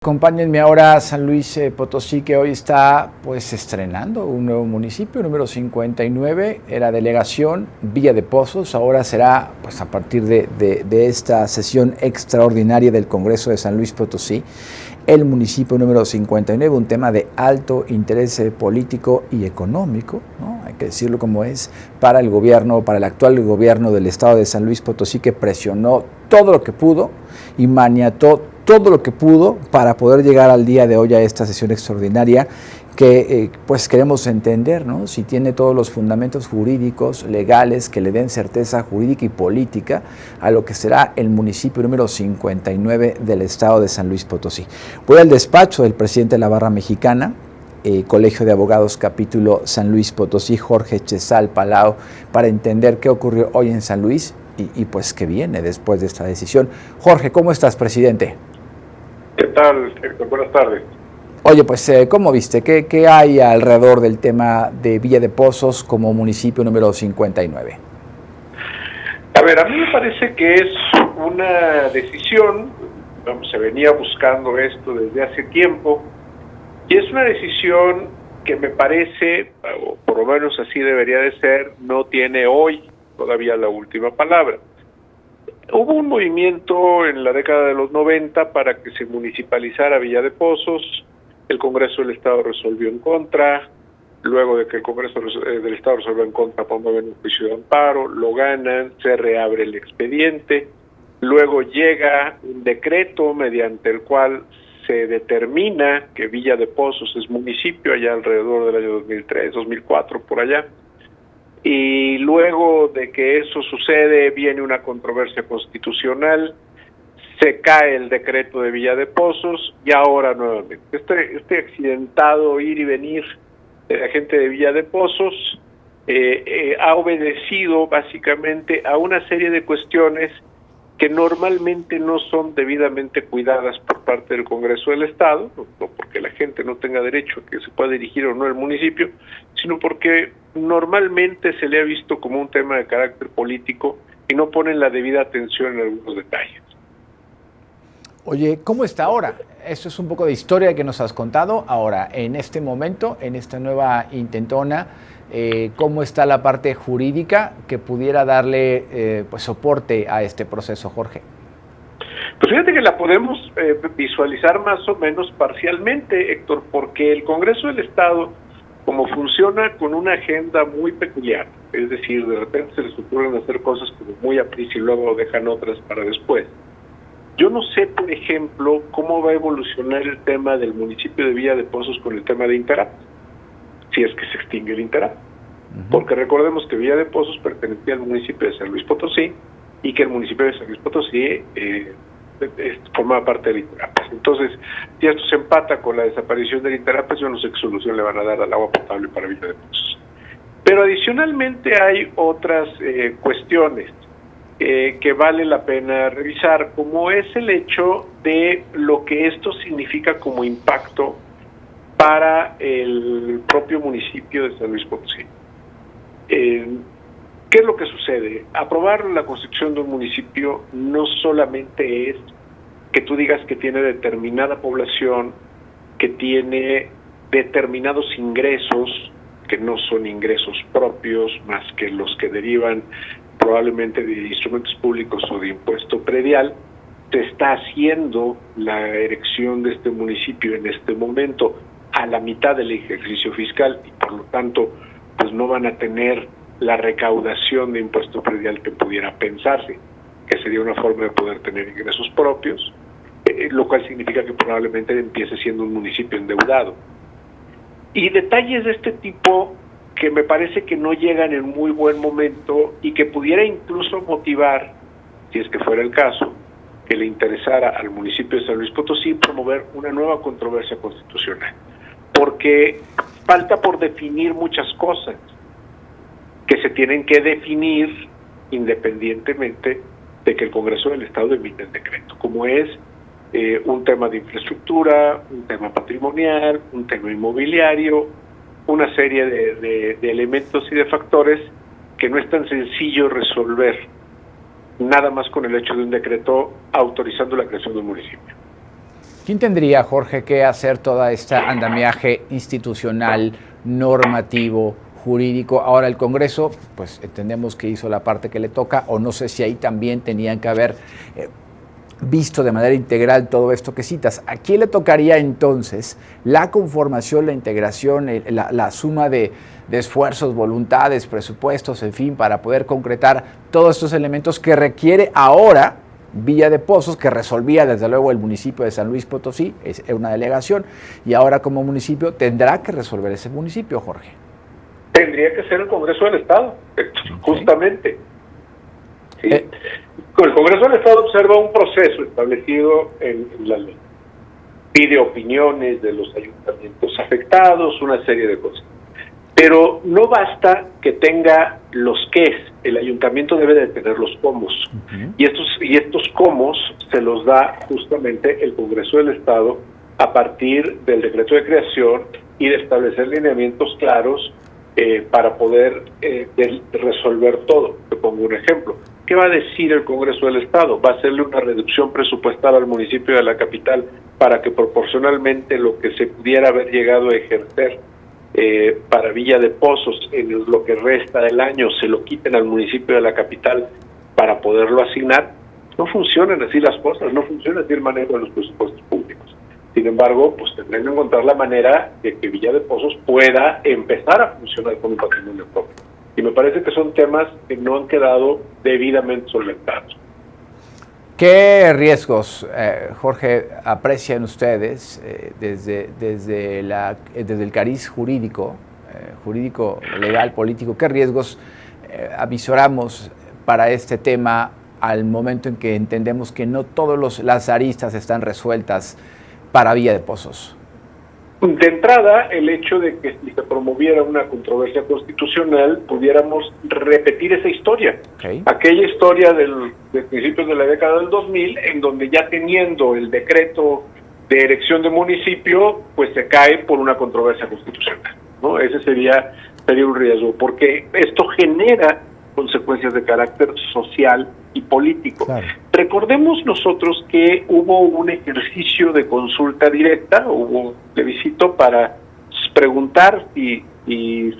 Acompáñenme ahora a San Luis Potosí, que hoy está pues estrenando un nuevo municipio, número 59, era delegación Villa de Pozos, ahora será pues a partir de esta sesión extraordinaria del Congreso de San Luis Potosí, el municipio número 59, un tema de alto interés político y económico, ¿no? Hay que decirlo como es, para el gobierno, para el actual gobierno del estado de San Luis Potosí, que presionó todo lo que pudo y maniató todo lo que pudo para poder llegar al día de hoy a esta sesión extraordinaria que pues queremos entender, ¿no? Si tiene todos los fundamentos jurídicos, legales, que le den certeza jurídica y política a lo que será el municipio número 59 del estado de San Luis Potosí. Voy al despacho del presidente de la Barra Mexicana, Colegio de Abogados Capítulo San Luis Potosí, Jorge Chezal Palau, para entender qué ocurrió hoy en San Luis y pues qué viene después de esta decisión. Jorge, ¿cómo estás, presidente? ¿Qué tal, Héctor? Buenas tardes. Oye, pues, ¿cómo viste? ¿Qué hay alrededor del tema de Villa de Pozos como municipio número 59? A ver, a mí me parece que es una decisión, se venía buscando esto desde hace tiempo, y es una decisión que me parece, o por lo menos así debería de ser, no tiene hoy todavía la última palabra. Hubo un movimiento en la década de los 90 para que se municipalizara Villa de Pozos. El Congreso del Estado resolvió en contra. Luego de que el Congreso del Estado resolvió en contra, promueven un juicio de amparo, lo ganan, se reabre el expediente. Luego llega un decreto mediante el cual se determina que Villa de Pozos es municipio allá alrededor del año 2003, 2004, por allá. Y luego de que eso sucede, viene una controversia constitucional, se cae el decreto de Villa de Pozos y ahora nuevamente. Este accidentado ir y venir de la gente de Villa de Pozos ha obedecido básicamente a una serie de cuestiones que normalmente no son debidamente cuidadas por parte del Congreso del Estado, no porque la gente no tenga derecho a que se pueda dirigir o no al municipio, sino porque normalmente se le ha visto como un tema de carácter político y no ponen la debida atención en algunos detalles. Oye, ¿cómo está ahora? Esto es un poco de historia que nos has contado. Ahora, en este momento, en esta nueva intentona, ¿cómo está la parte jurídica que pudiera darle pues soporte a este proceso, Jorge? Pues fíjate que la podemos visualizar más o menos parcialmente, Héctor, porque el Congreso del Estado, como funciona con una agenda muy peculiar, es decir, de repente se les ocurren hacer cosas como muy a prisa y luego dejan otras para después. Yo no sé, por ejemplo, cómo va a evolucionar el tema del municipio de Villa de Pozos con el tema de Interap, si es que se extingue el Interap. Porque recordemos que Villa de Pozos pertenecía al municipio de San Luis Potosí y que el municipio de San Luis Potosí formaba parte del Interap. Entonces, si esto se empata con la desaparición del Interap, yo no sé qué solución le van a dar al agua potable para Villa de Pozos. Pero adicionalmente hay otras cuestiones que vale la pena revisar, como es el hecho de lo que esto significa como impacto para el propio municipio de San Luis Potosí. ¿Qué es lo que sucede? Aprobar la constitución de un municipio no solamente es que tú digas que tiene determinada población, que tiene determinados ingresos, que no son ingresos propios más que los que derivan probablemente de instrumentos públicos o de impuesto predial. Se está haciendo la erección de este municipio en este momento a la mitad del ejercicio fiscal y por lo tanto pues no van a tener la recaudación de impuesto predial que pudiera pensarse, que sería una forma de poder tener ingresos propios, lo cual significa que probablemente empiece siendo un municipio endeudado. Y detalles de este tipo que me parece que no llegan en muy buen momento y que pudiera incluso motivar, si es que fuera el caso, que le interesara al municipio de San Luis Potosí promover una nueva controversia constitucional. Porque falta por definir muchas cosas que se tienen que definir independientemente de que el Congreso del Estado emita el decreto, como es un tema de infraestructura, un tema patrimonial, un tema inmobiliario, una serie de elementos y de factores que no es tan sencillo resolver nada más con el hecho de un decreto autorizando la creación de un municipio. ¿Quién tendría, Jorge, que hacer toda esta andamiaje institucional, normativo, jurídico? Ahora el Congreso, pues entendemos que hizo la parte que le toca, o no sé si ahí también tenían que haber visto de manera integral todo esto que citas. ¿A quién le tocaría entonces la conformación, la integración, la suma de esfuerzos, voluntades, presupuestos, en fin, para poder concretar todos estos elementos que requiere ahora Villa de Pozos, que resolvía desde luego el municipio de San Luis Potosí, es una delegación, y ahora como municipio tendrá que resolver ese municipio, Jorge? Tendría que ser el Congreso del Estado, justamente. Sí. El Congreso del Estado observa un proceso establecido en la ley. Pide opiniones de los ayuntamientos afectados, una serie de cosas. Pero no basta que tenga los qués, el ayuntamiento debe de tener los cómo. Y estos cómo se los da justamente el Congreso del Estado a partir del decreto de creación y de establecer lineamientos claros para poder resolver todo. Te pongo un ejemplo. ¿Qué va a decir el Congreso del Estado? ¿Va a hacerle una reducción presupuestal al municipio de la capital para que proporcionalmente lo que se pudiera haber llegado a ejercer para Villa de Pozos en lo que resta del año se lo quiten al municipio de la capital para poderlo asignar? No funcionan así las cosas, no funciona así el manejo de los presupuestos públicos. Sin embargo, pues tendrán que encontrar la manera de que Villa de Pozos pueda empezar a funcionar con un patrimonio propio. Y me parece que son temas que no han quedado debidamente solventados. ¿Qué riesgos, Jorge, aprecian ustedes desde el cariz jurídico, legal, político? ¿Qué riesgos avisoramos para este tema al momento en que entendemos que no todas las aristas están resueltas para Villa de Pozos? De entrada, el hecho de que si se promoviera una controversia constitucional, pudiéramos repetir esa historia. Okay. Aquella historia de principios de la década del 2000, en donde ya teniendo el decreto de elección de municipio, pues se cae por una controversia constitucional, ¿no? Ese sería un riesgo, porque esto genera consecuencias de carácter social y político. Claro. Recordemos nosotros que hubo un ejercicio de consulta directa, hubo un plebiscito para preguntar si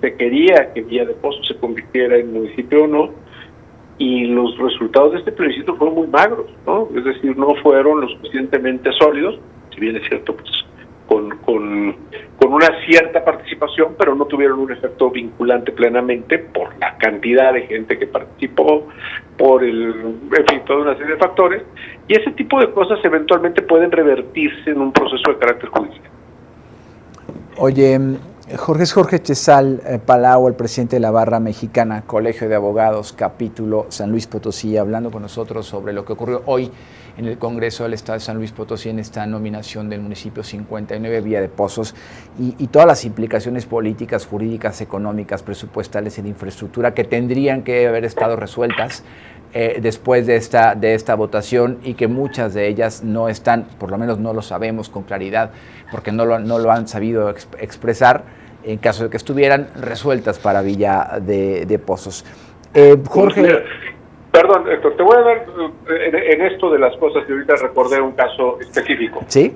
se quería que Villa de Pozos se convirtiera en municipio o no, y los resultados de este plebiscito fueron muy magros, ¿no? Es decir, no fueron lo suficientemente sólidos, si bien es cierto, pues con una cierta participación, pero no tuvieron un efecto vinculante plenamente por la cantidad de gente que participó, en fin, toda una serie de factores, y ese tipo de cosas eventualmente pueden revertirse en un proceso de carácter judicial. Oye, Jorge Chezal Palau, el presidente de la Barra Mexicana, Colegio de Abogados, capítulo San Luis Potosí, hablando con nosotros sobre lo que ocurrió hoy en el Congreso del Estado de San Luis Potosí en esta nominación del municipio 59 Villa de Pozos y todas las implicaciones políticas, jurídicas, económicas, presupuestales y de infraestructura que tendrían que haber estado resueltas después de esta votación, y que muchas de ellas no están, por lo menos no lo sabemos con claridad, porque no lo han sabido expresar, en caso de que estuvieran resueltas para Villa de Pozos. Jorge... Perdón, Héctor, te voy a dar en esto de las cosas, y ahorita recordé un caso específico. ¿Sí?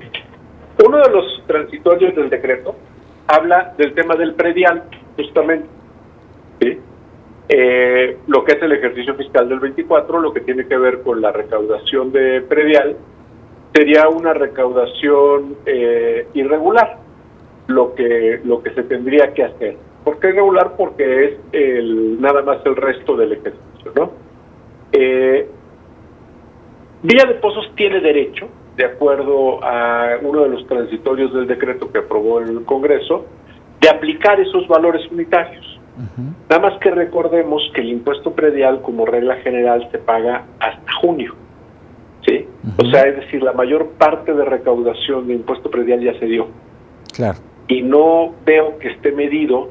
Uno de los transitorios del decreto habla del tema del predial, justamente. ¿Sí? Lo que es el ejercicio fiscal del 24, lo que tiene que ver con la recaudación de predial, sería una recaudación irregular, lo que se tendría que hacer. ¿Por qué irregular? Porque es nada más el resto del ejercicio, ¿no? Villa de Pozos tiene derecho, de acuerdo a uno de los transitorios del decreto que aprobó el Congreso, de aplicar esos valores unitarios. Uh-huh. Nada más que recordemos que el impuesto predial, como regla general, se paga hasta junio, ¿sí? Uh-huh. O sea, es decir, la mayor parte de recaudación de impuesto predial ya se dio. Claro. Y no veo que esté medido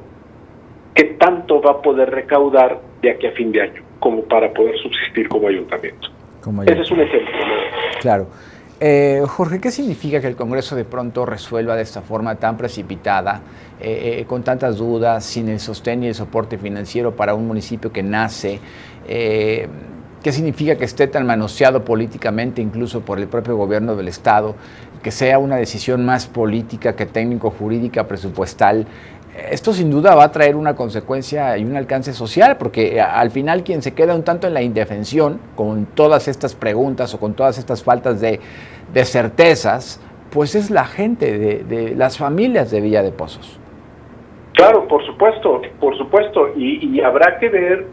qué tanto va a poder recaudar de aquí a fin de año, como para poder subsistir como ayuntamiento. Ese es un ejemplo, ¿no? Claro. Jorge, ¿qué significa que el Congreso de pronto resuelva de esta forma tan precipitada, con tantas dudas, sin el sostén y el soporte financiero para un municipio que nace? ¿Qué significa que esté tan manoseado políticamente, incluso por el propio gobierno del Estado, que sea una decisión más política que técnico-jurídica, presupuestal? Esto sin duda va a traer una consecuencia y un alcance social, porque al final quien se queda un tanto en la indefensión con todas estas preguntas o con todas estas faltas de certezas, pues es la gente de las familias de Villa de Pozos. Claro, por supuesto, y habrá que ver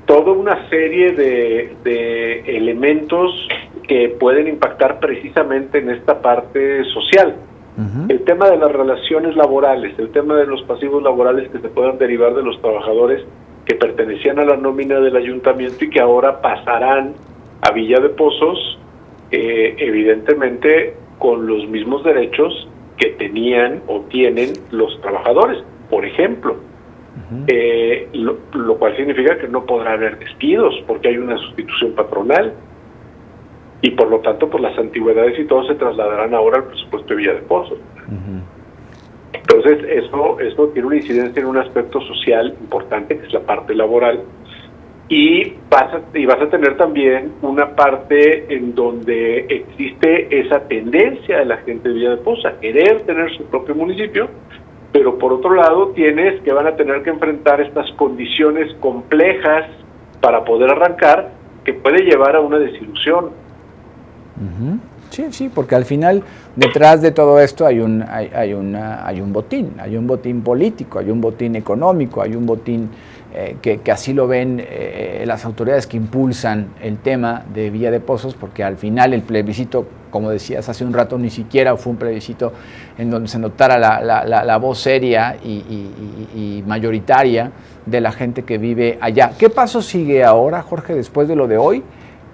toda una serie de elementos que pueden impactar precisamente en esta parte social. Uh-huh. El tema de las relaciones laborales, el tema de los pasivos laborales que se puedan derivar de los trabajadores que pertenecían a la nómina del ayuntamiento y que ahora pasarán a Villa de Pozos, evidentemente con los mismos derechos que tenían o tienen los trabajadores, por ejemplo. Lo cual significa que no podrá haber despidos porque hay una sustitución patronal y por lo tanto pues las antigüedades y todo se trasladarán ahora al presupuesto de Villa de Pozos. Entonces eso tiene una incidencia en un aspecto social importante, que es la parte laboral, y vas a tener también una parte en donde existe esa tendencia de la gente de Villa de Pozos a querer tener su propio municipio, pero por otro lado tienes que van a tener que enfrentar estas condiciones complejas para poder arrancar, que puede llevar a una desilusión. Uh-huh. Sí, porque al final detrás de todo esto hay un botín político, hay un botín económico, hay un botín que así lo ven las autoridades que impulsan el tema de Villa de Pozos, porque al final el plebiscito, como decías hace un rato, ni siquiera fue un plebiscito en donde se notara la voz seria y mayoritaria de la gente que vive allá. ¿Qué paso sigue ahora, Jorge, después de lo de hoy?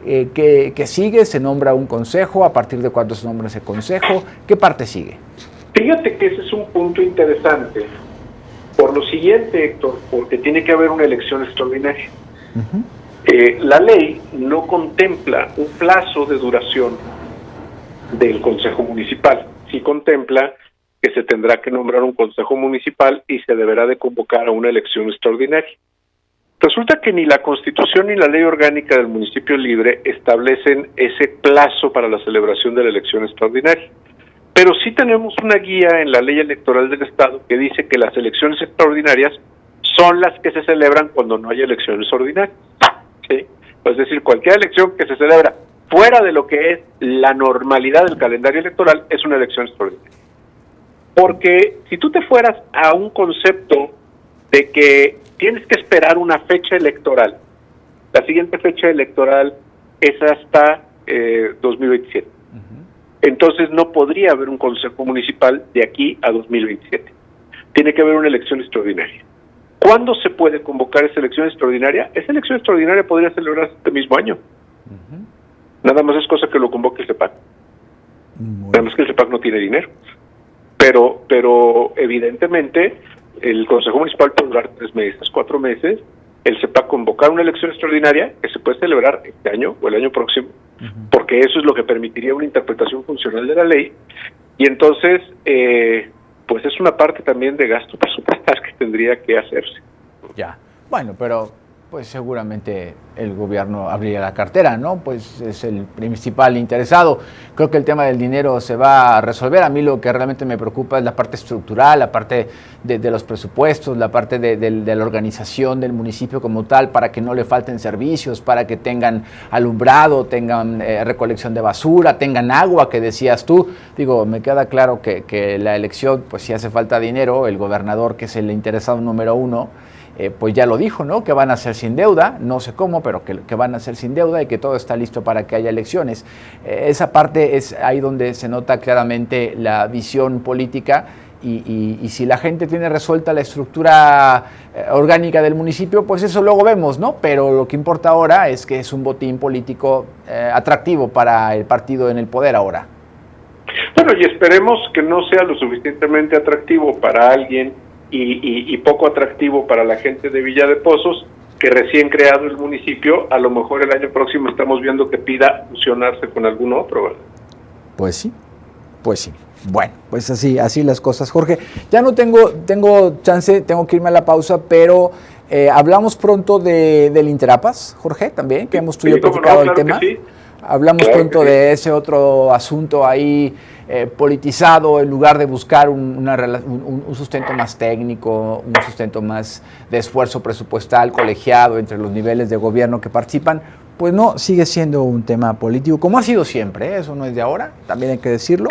¿Qué sigue? ¿Se nombra un consejo? ¿A partir de cuándo se nombra ese consejo? ¿Qué parte sigue? Fíjate que ese es un punto interesante. Por lo siguiente, Héctor, porque tiene que haber una elección extraordinaria. Uh-huh. La ley no contempla un plazo de duración del Consejo Municipal. Sí contempla que se tendrá que nombrar un Consejo Municipal y se deberá de convocar a una elección extraordinaria. Resulta que ni la Constitución ni la Ley Orgánica del Municipio Libre establecen ese plazo para la celebración de la elección extraordinaria. Pero sí tenemos una guía en la Ley Electoral del Estado que dice que las elecciones extraordinarias son las que se celebran cuando no hay elecciones ordinarias. ¿Sí? Es decir, cualquier elección que se celebra fuera de lo que es la normalidad del calendario electoral es una elección extraordinaria. Porque si tú te fueras a un concepto de que tienes que esperar una fecha electoral, la siguiente fecha electoral es hasta 2027. Uh-huh. Entonces no podría haber un consejo municipal de aquí a 2027. Tiene que haber una elección extraordinaria. ¿Cuándo se puede convocar esa elección extraordinaria? Esa elección extraordinaria podría celebrarse este mismo año. Uh-huh. Nada más es cosa que lo convoque el CEPAC. Nada más que el CEPAC no tiene dinero. Pero evidentemente el Consejo Municipal puede durar 3 meses, 4 meses, el CEPAC convocar una elección extraordinaria que se puede celebrar este año o el año próximo, uh-huh, porque eso es lo que permitiría una interpretación funcional de la ley, y entonces pues es una parte también de gasto presupuestal que tendría que hacerse. Ya, bueno, pero pues seguramente el gobierno abriría la cartera, ¿no? Pues es el principal interesado. Creo que el tema del dinero se va a resolver. A mí lo que realmente me preocupa es la parte estructural, la parte de los presupuestos, la parte de la organización del municipio como tal, para que no le falten servicios, para que tengan alumbrado, tengan recolección de basura, tengan agua, que decías tú. Digo, me queda claro que la elección, pues si hace falta dinero, el gobernador, que es el interesado número uno, pues ya lo dijo, ¿no? Que van a ser sin deuda, no sé cómo, pero que van a ser sin deuda y que todo está listo para que haya elecciones. Esa parte es ahí donde se nota claramente la visión política y si la gente tiene resuelta la estructura orgánica del municipio, pues eso luego vemos, ¿no? Pero lo que importa ahora es que es un botín político atractivo para el partido en el poder ahora. Bueno, y esperemos que no sea lo suficientemente atractivo para alguien y poco atractivo para la gente de Villa de Pozos, que recién creado el municipio, a lo mejor el año próximo estamos viendo que pida fusionarse con algún otro, ¿verdad? Pues sí. Bueno, pues así las cosas. Jorge, ya no tengo chance, tengo que irme a la pausa, pero Hablamos pronto del Interapas, Jorge, también, que hemos platicado el tema. Sí. Hablamos pronto de ese otro asunto ahí politizado, en lugar de buscar un sustento más técnico, un sustento más de esfuerzo presupuestal colegiado entre los niveles de gobierno que participan, pues no, sigue siendo un tema político, como ha sido siempre, eso no es de ahora, también hay que decirlo,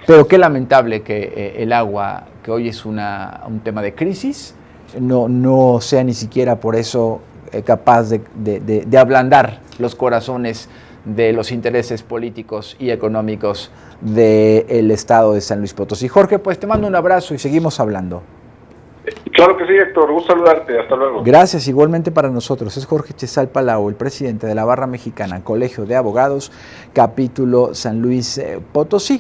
pero qué lamentable que el agua, que hoy es un tema de crisis, no sea ni siquiera por eso capaz de ablandar los corazones de los intereses políticos y económicos del estado de San Luis Potosí. Jorge, pues te mando un abrazo y seguimos hablando. Claro que sí, Héctor, gusto saludarte, hasta luego. Gracias, igualmente para nosotros. Es Jorge Chezal Palau, el presidente de la Barra Mexicana, Colegio de Abogados, capítulo San Luis Potosí.